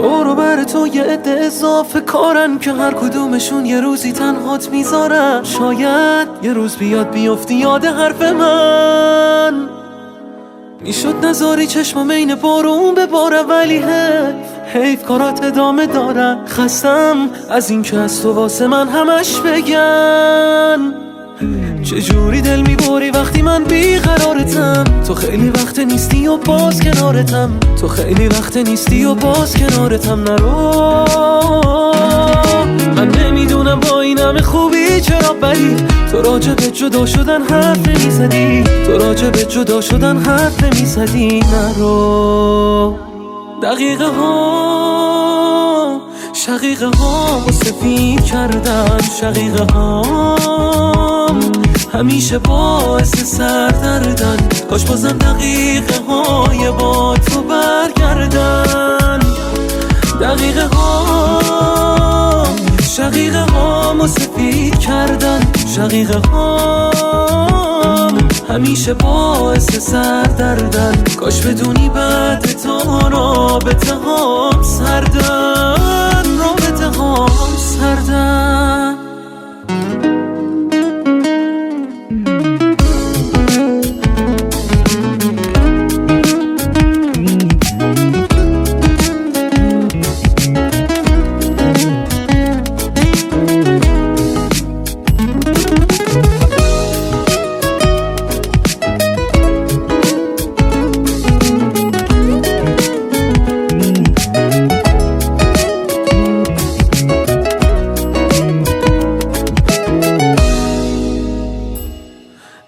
دور بر تو یه عده اضافه کارن که هر کدومشون یه روزی تنهات میذارن. شاید یه روز بیاد بیفتی یاد حرف من، میشد نذاری چشمم عین بارون بباره، ولی حیف کارات ادامه دارن. خستم از این که از تو واسه من همش بگن. چجوری دل میبری وقتی من بیقرارتم؟ تو خیلی وقت نیستی و باز کنارتم، تو خیلی وقت نیستی و باز کنارتم. نرو، من نمیدونم با این همه خوبی چرا، ولی تو راجع به جدا شدن حرف نمیزدی، تو راجع به جدا شدن حرف نمیزدی. نرو، دقیقه ها شقیقه ها سفید کردن، شقیقه ها همیشه باعث سردردن. کاش بازم دقیقه های با تو برگردن. دقیقه ها شقیقه ها سفید کردن، شقیقه ها همیشه باعث سردردن. کاش بدونی بعد تو رابطه هام سردن، رابطه هام سردن.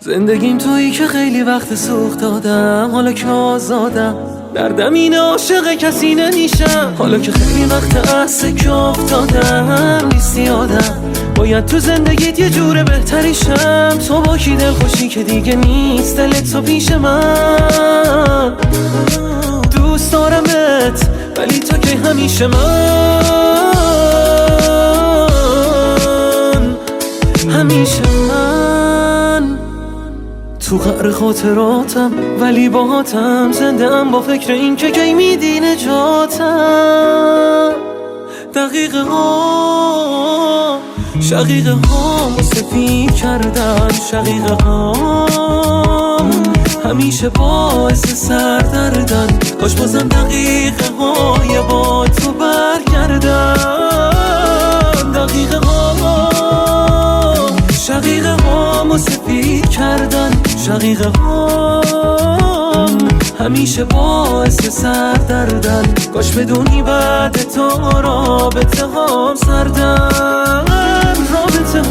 زندگیم تویی که خیلی وقت سوخت دادم، حالا که آزادم دردم اینه عاشق کسی نمیشم. حالا که خیلی وقت از سکه افتادم نیستی آدم، باید تو زندگیت یه جور بهتریشم. تو با کی دل خوشی که دیگه نیست دلت تو پیش من. دوست دارمت ولی تو که همیشه من، همیشه من تو قعر خاطراتم، ولی باهاتم زنده‌ام با فکر این که کی میدی نجاتم. دقیقه ها شقیقه ها سفید کردن، شقیقه ها همیشه باعث سردردن. کاش بازم دقیقه های با تو برگردن. دقیقه ها شقیقه ها سفید کردن، شقیقه ها همیشه باعث سردردن. کاش بدونی بعد تو رابطه هام سردن، رابطه